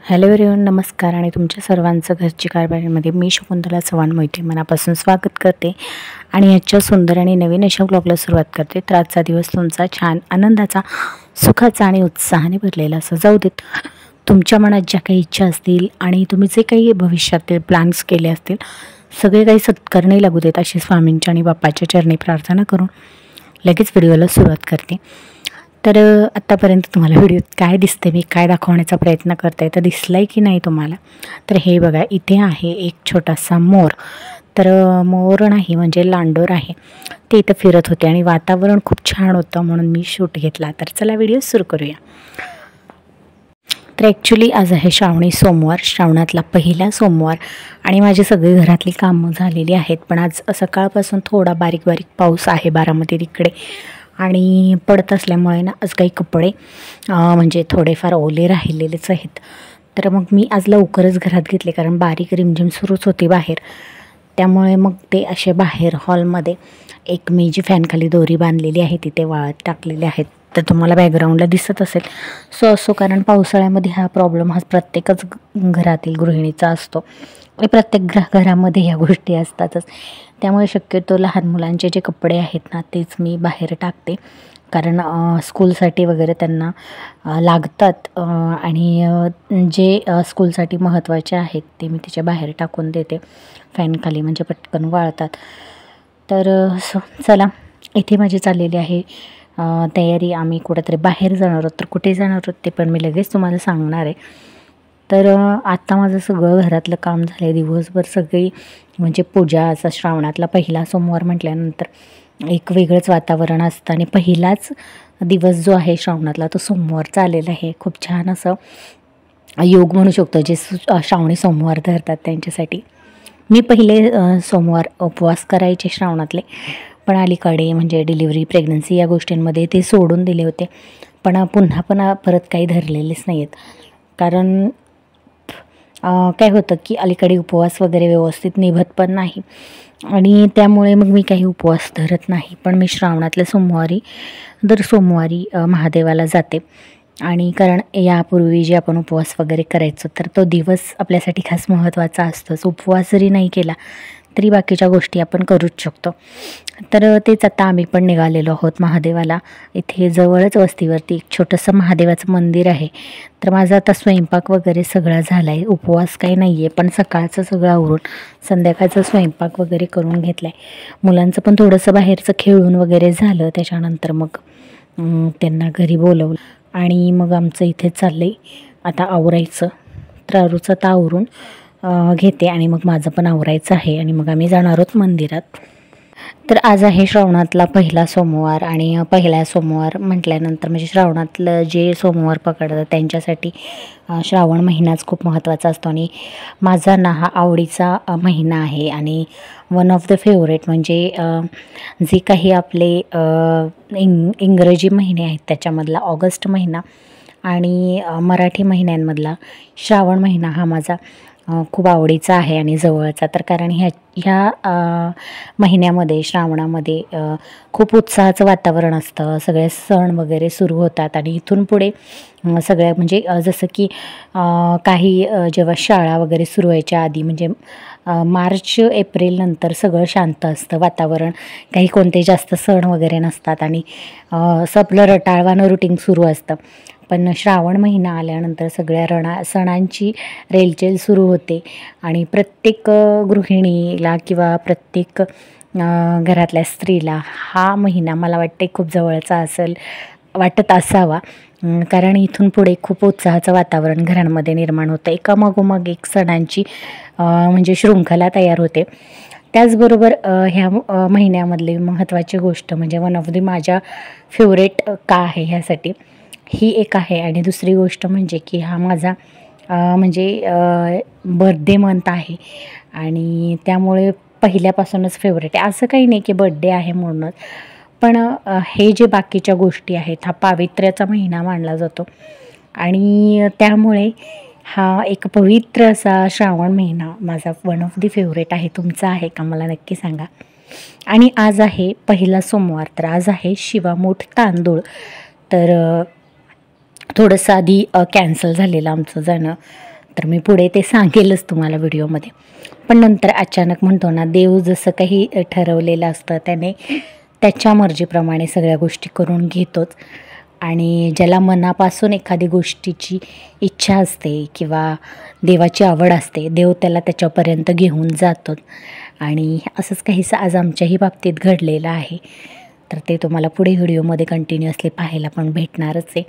Hello everyone, नमस्कार आणि तुमच्या सर्वांचं घरची कारभारीमध्ये मी शकुंतला चव्हाण मोहिते मनापासून स्वागत करते आणि याच्या सुंदर आणि नवीन अशा ब्लॉगला सुरुवात करते। तर आजचा दिवस तुमचा छान आनंदाचा, सुखाचा आणि उत्साहाने भरलेला असं जाऊ देत। तुमच्या मनात ज्या काही इच्छा असतील आणि तुम्ही जे काही भविष्यातील प्लॅन्स केले असतील सगळे काही सत्कारणी लागू देत अशी स्वामींच्या आणि बाप्पाच्या चरणी प्रार्थना करून लगेच व्हिडिओला सुरुवात करते। तर आत्तापर्यंत तुम्हाला व्हिडिओत काय दिसते, मी काय दाखवण्याचा प्रयत्न करते तर दिसला आहे की नाही तुम्हाला? तर हे बघा, इथे आहे एक छोटासा मोर। तर मोर नाही म्हणजे लांडोर आहे, ते इथं फिरत होते आणि वातावरण खूप छान होतं म्हणून मी शूट घेतला। तर चला व्हिडिओ सुरू करूया। तर ॲक्च्युली आज आहे श्रावणी सोमवार, श्रावणातला पहिला सोमवार आणि माझी सगळी घरातली कामं झालेली आहेत। पण आज सकाळपासून थोडा बारीक बारीक पाऊस आहे बारामती तिकडे आणि पडत असल्यामुळे ना आज काही कपडे म्हणजे थोडेफार ओले राहिलेलेच आहेत। तर मग मी आज लवकरच घरात घेतले कारण बारीक रिमझिम सुरूच होती बाहेर, त्यामुळे मग ते असे बाहेर हॉलमध्ये एक मी जी फॅनखाली दोरी बांधलेली आहे तिथे वाळत टाकलेले आहेत। तर तुम्हाला बॅकग्राऊंडला दिसत असेल असो, कारण पावसाळ्यामध्ये हा प्रॉब्लेम हा प्रत्येकच घरातील गृहिणीचा असतो आणि प्रत्येक घरामध्ये ह्या गोष्टी असतातच। त्यामुळे शक्यतो लहान मुलांचे जे कपडे आहेत ना तेच मी बाहेर टाकते, कारण स्कूलसाठी वगैरे त्यांना लागतात आणि जे स्कूलसाठी महत्त्वाचे आहेत ते मी तिच्या बाहेर टाकून देते फॅनखाली, म्हणजे पटकन वाळतात। तर चला, इथे माझी चाललेली आहे तयारी। आम्ही कुठेतरी बाहेर जाणार आहोत, तर कुठे जाणार आहोत ते पण मी लगेच तुम्हाला सांगणार आहे। तर आत्ता माझं सगळं घरातलं काम झालं आहे, दिवसभर सगळी म्हणजे पूजा, असा श्रावणातला पहिला सोमवार म्हटल्यानंतर एक वेगळंच वातावरण असतं आणि पहिलाच दिवस जो आहे श्रावणातला तो सोमवारचा आलेला आहे। खूप छान असं योग म्हणू शकतो जे श्रावणी सोमवार धरतात त्यांच्यासाठी। मी पहिले सोमवार उपवास करायचे श्रावणातले, पण अलीकडे म्हणजे डिलिव्हरी, प्रेग्नन्सी या गोष्टींमध्ये ते सोडून दिले होते, पण पुन्हा परत काही धरलेलेच नाही आहेत। कारण काय होतं की अलीकडे उपवास वगैरे व्यवस्थित निभत पण नाही आणि त्यामुळे मग मी काही उपवास धरत नाही। पण मी श्रावणातल्या दर सोमवारी महादेवाला जाते आणि कारण यापूर्वी जे आपण उपवास वगैरे करायचो तर तो दिवस आपल्यासाठी खास महत्त्वाचा असतोच। उपवास जरी नाही केला तरी बाकीच्या गोष्टी आपण करूच शकतो। तर तेच आता आम्ही पण निघालेलो आहोत महादेवाला। इथे जवळच वस्तीवरती एक छोटंसं महादेवाचं मंदिर आहे। तर माझा आता स्वयंपाक वगैरे सगळा झाला आहे, उपवास काही नाही आहे, पण सकाळचं सगळं आवरून संध्याकाळचं स्वयंपाक वगैरे करून घेतला आहे। मुलांचं पण थोडंसं बाहेरचं खेळून वगैरे झालं, त्याच्यानंतर मग त्यांना घरी बोलवलं आणि मग आमचं इथे चाललं आहे आता आवरायचं। तर आरूचं आता आवरून घेते आणि मग माझं पण आवरायचं आहे आणि मग आम्ही जाणार आहोत मंदिरात। तर आज आहे श्रावणातला पहिला सोमवार आणि पहिला सोमवार म्हटल्यानंतर म्हणजे श्रावणातलं जे सोमवार पकडतात त्यांच्यासाठी श्रावण महिनाच खूप महत्त्वाचा असतो आणि माझा ना हा आवडीचा महिना आहे आणि वन ऑफ द फेवरेट, म्हणजे जे काही आपले इंग्रजी महिने आहेत त्याच्यामधला ऑगस्ट महिना आणि मराठी महिन्यांमधला श्रावण महिना हा माझा खूप आवडीचा आहे आणि जवळचा। तर कारण ह्या महिन्यामध्ये, श्रावणामध्ये खूप उत्साहाचं वातावरण असतं, सगळे सण वगैरे सुरू होतात आणि इथून पुढे सगळ्या म्हणजे जसं की काही जेव्हा शाळा वगैरे सुरू व्हायच्या आधी म्हणजे मार्च एप्रिल नंतर सगळं शांत असतं वातावरण, काही कोणते जास्त सण वगैरे नसतात आणि आपलं रटाळवाणं रुटीन सुरू असतं। पण श्रावण महिना आल्यानंतर सगळ्या सणांची रेलचेल सुरू होते आणि प्रत्येक गृहिणीला किंवा प्रत्येक घरातल्या स्त्रीला हा महिना मला वाटते खूप जवळचा वाटत असावा, कारण इथून पुढे खूप उत्साहाचं वातावरण घरांमध्ये निर्माण होतं। एकामागोमाग एक सणांची म्हणजे शृंखला तयार होते। त्याचबरोबर ह्या महिन्यामधली महत्त्वाची गोष्ट म्हणजे वन ऑफ द माझ्या फेवरेट का आहे ह्यासाठी ही एक आहे आणि दुसरी गोष्ट म्हणजे की हा माझा म्हणजे बर्थडे मंथ आहे आणि त्यामुळे पहिल्यापासूनच फेवरेट आहे। असं काही नाही की बर्थडे आहे म्हणूनच, पण हे जे बाकीच्या गोष्टी आहेत हा पावित्र्याचा महिना मानला जातो आणि त्यामुळे हा एक पवित्र असा श्रावण महिना माझा वन ऑफ द फेवरेट आहे। तुमचा आहे का मला नक्की सांगा। आणि आज आहे पहिला सोमवार, तर आज आहे शिवामूठ तांदूळ। तर थोडंसं आधी कॅन्सल झालेलं आमचं जाणं, तर मी पुढे ते सांगेलच तुम्हाला व्हिडिओमध्ये. पण नंतर अचानक म्हणतो ना, देव जसं काही ठरवलेलं असतं त्याने त्याच्या मर्जीप्रमाणे सगळ्या गोष्टी करून घेतोच. आणि ज्याला मनापासून एखादी गोष्टीची इच्छा असते किंवा देवाची आवड असते, देव त्याला त्याच्यापर्यंत घेऊन जातोच. आणि असंच काहीसं आज आमच्याही बाबतीत घडलेलं आहे. तर ते तुम्हाला पुढे व्हिडिओमध्ये कंटिन्युअसली पाहायला पण भेटणारच आहे.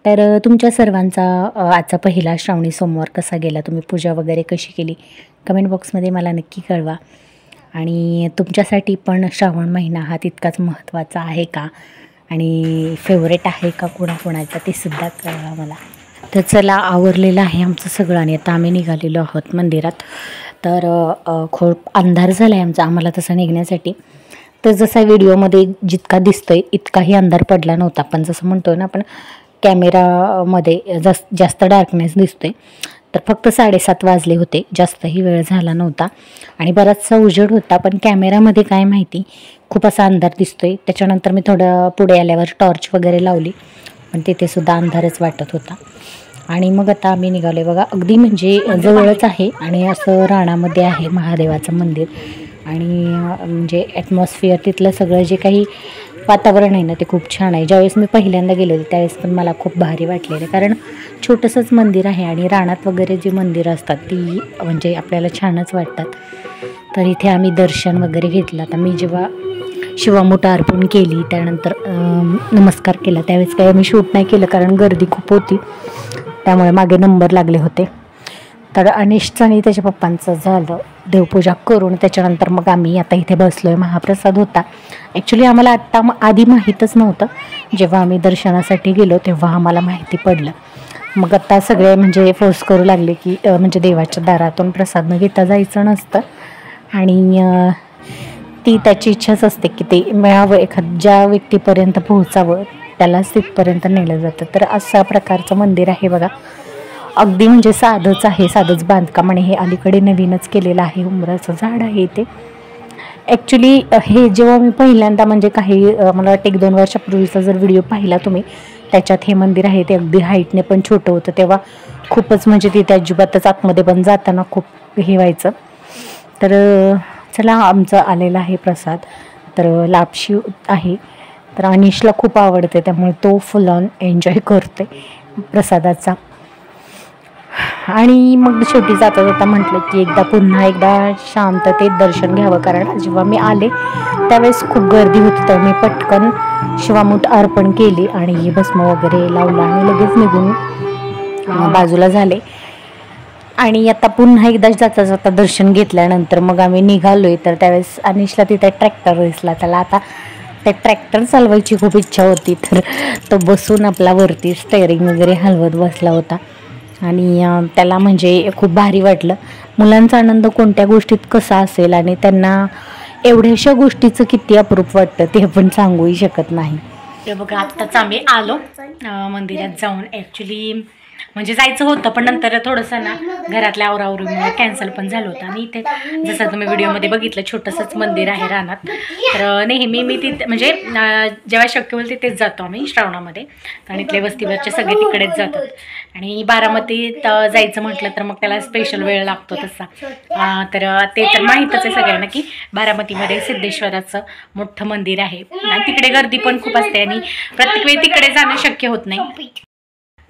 तर तुमच्या सर्वांचा आजचा पहिला श्रावणी सोमवार कसा गेला, तुम्ही पूजा वगैरे कशी केली, कमेंट बॉक्समध्ये मला नक्की कळवा. आणि तुमच्यासाठी पण श्रावण महिना हा तितकाच महत्त्वाचा आहे का, आणि फेवरेट आहे का कोणाकोणाचा, ते सुद्धा कळवा मला. तर चला, आवरलेलं आहे आमचं सगळं आणि आता आम्ही निघालेलो आहोत मंदिरात. तर खूप अंधार झाला आहे आम्हाला तसं निघण्यासाठी. तर जसा व्हिडिओमध्ये जितका दिसतोय इतकाही अंधार पडला नव्हता, पण जसं म्हणतोय ना आपण कॅमेरामध्ये जास्त डार्कनेस दिसतोय. तर फक्त 7:30 वाजले होते, जास्तही वेळ झाला नव्हता आणि बराचसा उजेड होता, पण कॅमेरामध्ये काय माहिती खूप असा अंधार दिसतोय. त्याच्यानंतर मी थोडं पुढे आल्यावर टॉर्च वगैरे लावली, पण तिथेसुद्धा अंधारच वाटत होता. आणि मग आता आम्ही निघालो बघा, अगदी म्हणजे जवळच आहे आणि असं राणामध्ये आहे महादेवाचं मंदिर. आणि म्हणजे ॲटमॉस्फिअर तिथलं सगळं जे काही वातावरण आहे ना ते खूप छान आहे. ज्यावेळेस मी पहिल्यांदा गेले होते त्यावेळेस पण मला खूप भारी वाटलेलं, कारण छोटंसंच मंदिर आहे आणि रानात वगैरे जी मंदिरं असतात ती म्हणजे आपल्याला छानच वाटतात. तर इथे आम्ही दर्शन वगैरे घेतलं. आता मी जेव्हा शिवामूठ अर्पण केली त्यानंतर नमस्कार केला, त्यावेळेस काही आम्ही शूट नाही केलं कारण गर्दी खूप होती, त्यामुळे मागे नंबर लागले होते. तर अनिशचं आणि त्याच्या पप्पांचं झालं देवपूजा करून, त्याच्यानंतर मग आम्ही आता इथे बसलो आहे. महाप्रसाद होता. ॲक्च्युली आम्हाला आधी माहीतच नव्हतं, जेव्हा आम्ही दर्शनासाठी गेलो तेव्हा आम्हाला माहिती पडलं. मग आता सगळे म्हणजे फोर्स करू लागले की म्हणजे देवाच्या दारातून प्रसाद न घेता जायचं नसतं आणि ती त्याची इच्छाच असते की ते मिळावं, ज्या व्यक्तीपर्यंत पोहोचावं त्यालाच तिथपर्यंत नेलं जातं. तर अशा प्रकारचं मंदिर आहे बघा, अगदी म्हणजे साधंच आहे, साधंच बांधकाम. आणि हे अलीकडे नवीनच केलेलं आहे, उंबराचं झाड आहे ते. ॲक्च्युली हे जेव्हा मी पहिल्यांदा म्हणजे मला वाटतं 1-2 वर्षापूर्वीचा जर व्हिडिओ पाहिला तुम्ही, त्याच्यात हे मंदिर आहे ते अगदी हाईटने पण छोटं होतं. तेव्हा खूपच म्हणजे तिथे अजिबातच आतमध्ये पण जाताना खूप हे व्हायचं. तर चला, आमचं आलेला आहे प्रसाद. तर लापशी आहे, तर अनिशला खूप आवडते त्यामुळे तो फुल ऑन एन्जॉय करते प्रसादाचा. आणि मग शेवटी जाता जाता म्हटलं की पुन्हा एकदा शांततेत दर्शन घ्यावं, कारण जेव्हा मी आले त्यावेळेस खूप गर्दी होती. तर मी पटकन शिवामूठ अर्पण केली आणि भस्म वगैरे लावला आणि लगेच निघून बाजूला झाले. आणि आता पुन्हा एकदा जाता जाता दर्शन घेतल्यानंतर मग आम्ही निघालोय. तर त्यावेळेस अनिशला तिथे ट्रॅक्टर दिसला, त्याला आता ते ट्रॅक्टर चालवायची खूप इच्छा होती, तर तो बसून आपला वरती स्टेअरिंग वगैरे हलवत बसला होता आणि त्याला म्हणजे खूप भारी वाटलं. मुलांचा आनंद कोणत्या गोष्टीत कसा असेल आणि त्यांना एवढ्याशा गोष्टीचं किती अप्रूप वाटतं ते आपण सांगूही शकत नाही. ते बघा, आत्ताच आम्ही आलो मंदिरात जाऊन. ॲक्च्युली म्हणजे जायचं होतं, पण नंतर थोडंसं ना घरातल्या आवरावरीमुळे कॅन्सल पण झालं होतं. आणि इथे जसं तुम्ही व्हिडिओमध्ये बघितलं छोटंसंच मंदिर आहे रानात. तर नेहमी मी तिथे म्हणजे जेव्हा शक्य होईल तिथेच जातो आम्ही श्रावणामध्ये, कारण इथले वस्तीवरचे सगळे तिकडेच जातात. आणि बारामतीत जायचं म्हटलं तर मग त्याला स्पेशल वेळ लागतो तसा. तर ते तर माहीतच आहे सगळ्यांना की बारामतीमध्ये सिद्धेश्वराचं मोठं मंदिर आहे आणि तिकडे गर्दी पण खूप असते आणि प्रत्येक वेळी तिकडे जाणं शक्य होत नाही.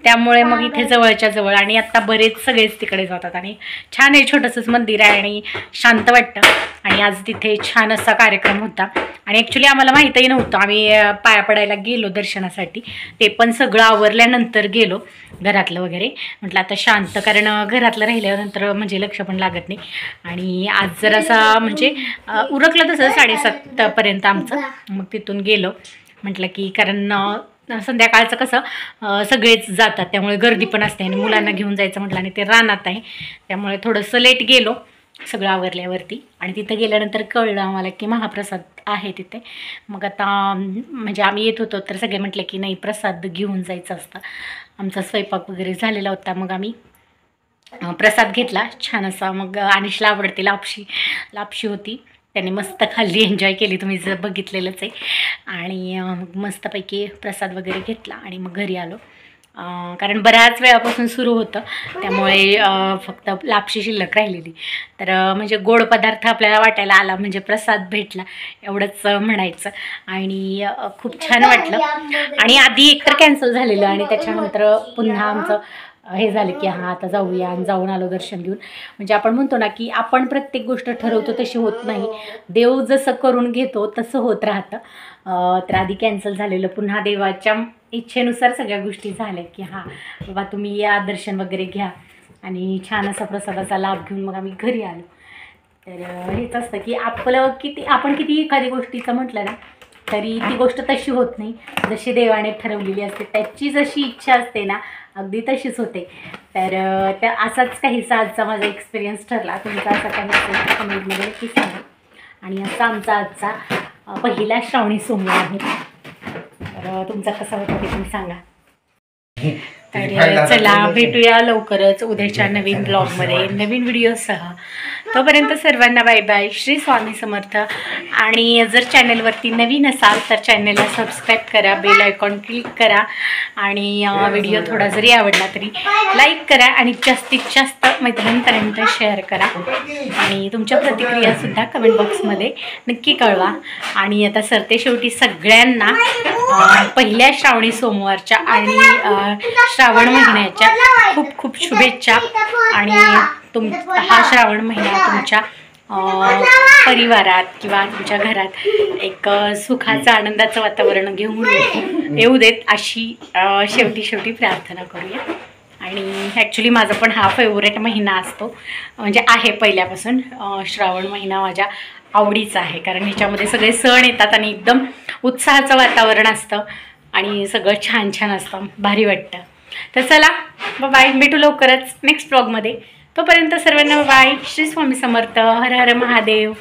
त्यामुळे मग इथे जवळच्या जवळ आणि आत्ता बरेच सगळेच तिकडे जातात आणि छान आहे, छोटंसंच मंदिर आहे आणि शांत वाटतं. आणि आज तिथे छान असा कार्यक्रम होता आणि ॲक्च्युली आम्हाला माहीतही नव्हतं. आम्ही पाया पडायला गेलो दर्शनासाठी, ते पण सगळं आवरल्यानंतर गेलो घरातलं वगैरे. म्हटलं आता शांत, कारण घरातलं राहिल्यानंतर म्हणजे लक्ष पण लागत नाही. आणि आज जरासा म्हणजे उरकलं तसं 7:30पर्यंत आमचं. मग तिथून गेलो, म्हटलं की कारण संध्याकाळचं कसं सगळेच जातात त्यामुळे गर्दी पण असते आणि मुलांना घेऊन जायचं म्हटलं आणि ते रानात आहे त्यामुळे थोडंसं लेट गेलो सगळं आवरल्यावरती. आणि तिथं गेल्यानंतर कळलं आम्हाला की महाप्रसाद आहे तिथे. मग आता म्हणजे आम्ही येत होतो तर सगळे म्हटले की नाही, प्रसाद घेऊन जायचं असतं. आमचा स्वयंपाक वगैरे झालेला होता, मग आम्ही प्रसाद घेतला छान असा. मग अनिशला आवडते लापशी होती, त्याने मस्त खाल्ली, एन्जॉय केली, तुम्ही जर बघितलेलंच आहे. आणि मग मस्तपैकी प्रसाद वगैरे घेतला आणि मग घरी आलो. कारण बऱ्याच वेळापासून सुरू होतं, त्यामुळे फक्त लापशी शिल्लक राहिलेली. तर म्हणजे गोड पदार्थ आपल्याला वाटायला आला म्हणजे प्रसाद भेटला एवढंच म्हणायचं. आणि खूप छान वाटलं. आणि आधी एकतर कॅन्सल झालेलं आणि त्याच्यानंतर पुन्हा आमचं हे झालं की हां आता जाऊया, आणि जाऊन आलो दर्शन घेऊन. म्हणजे आपण म्हणतो ना की आपण प्रत्येक गोष्ट ठरवतो तशी होत नाही, देव जसं करून घेतो तसं होत राहतं. तर आधी कॅन्सल झालेलं, पुन्हा देवाच्या इच्छेनुसार सगळ्या गोष्टी झाल्या की हां बाबा तुम्ही या, दर्शन वगैरे घ्या. आणि छान असा प्रसादाचा लाभ घेऊन मग आम्ही घरी आलो. तर हेच असतं की आपण किती एखादी गोष्टीचं म्हटलं ना तरी ती गोष्ट तशी होत नाही, जशी देवाने ठरवलेली असते. त्याची जशी इच्छा असते ना अगदी तशीच होते. तर त्या असाच काहीसा आजचा माझा एक्सपिरियन्स ठरला. तुमचा असा काही असेल कमेंटमध्ये नक्की सांगा. आणि असा आमचा आजचा पहिला श्रावणी सोमवार आहे. तर तुमचा कसा होता ते तुम्ही सांगा. तर चला भेटूया लवकरच उद्याच्या नवीन ब्लॉगमध्ये नवीन व्हिडिओसह. तोपर्यंत सर्वांना बाय बाय. श्री स्वामी समर्थ. आणि जर चॅनलवरती नवीन असाल तर चॅनलला सबस्क्राईब करा, बेल आयकॉन क्लिक करा. आणि व्हिडिओ थोडा जरी आवडला तरी लाईक करा आणि जास्तीत जास्त मैत्रिणींपर्यंत शेअर करा. आणि तुमच्या प्रतिक्रियासुद्धा कमेंट बॉक्समध्ये नक्की कळवा. आणि आता सरते शेवटी सगळ्यांना पहिल्या श्रावणी सोमवारच्या आणि श्रावण महिन्याच्या खूप खूप शुभेच्छा. आणि हा श्रावण महिना तुमच्या परिवारात किंवा तुमच्या घरात एक सुखाचं आनंदाचं वातावरण घेऊन येऊ देत अशी शेवटी प्रार्थना करूया. आणि ॲक्च्युली माझा पण हा फेवरेट महिना असतो, म्हणजे आहे पहिल्यापासून. श्रावण महिना माझ्या आवडीचा आहे कारण ह्याच्यामध्ये सगळे सण येतात आणि एकदम उत्साहाचं वातावरण असतं आणि सगळं छान छान असतं, भारी वाटतं. तर चला बाय, भेटू लवकरच नेक्स्ट ब्लॉगमध्ये. तोपर्यंत सर्वांना बाय. श्री स्वामी समर्थ. हर हर महादेव.